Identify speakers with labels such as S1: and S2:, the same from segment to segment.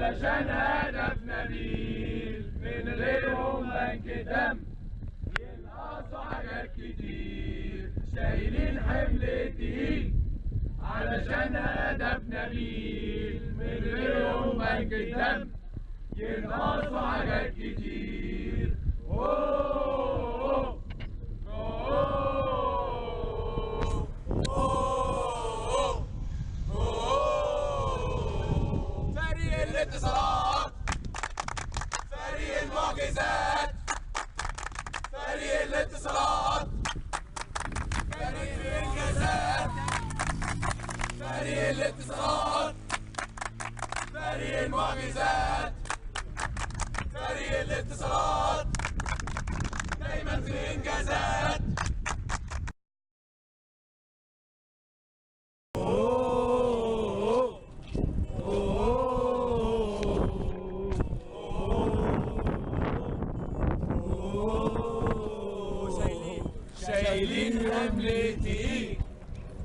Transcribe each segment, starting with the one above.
S1: علشان هدف نبيل من غيرهم انكتم ينقصوا حاجات كتير شايلين حمل تقيل علشان هدف نبيل من غيرهم انكتم ينقصوا حاجات كتير. أوه أوه أوه أوه. فريق الاتصالات، فريق المعجزات، فريق الاتصالات، فريق الإنجازات، فريق الاتصالات، فريق المعجزات، فريق الاتصالات، دايما في إنجازات. شايلين حمل تقيل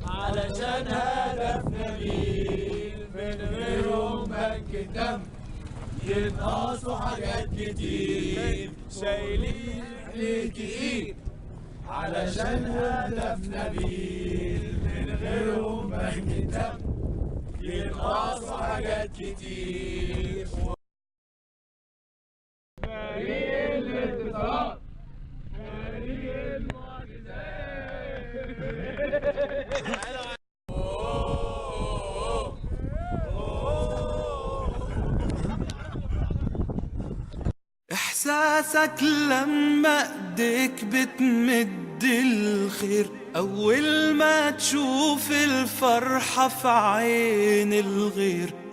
S1: علشان هدف نبيل من غيرهم بنك الدم ينقصوا حاجات كتير. شايلين حمل تقيل علشان هدف نبيل من غيرهم بنك الدم ينقصوا حاجات كتير. فريق الاتصالات، فريق المعجزات.
S2: إحساسك لما ايديك بتمد الخير أول ما تشوف الفرحة في عين الغير.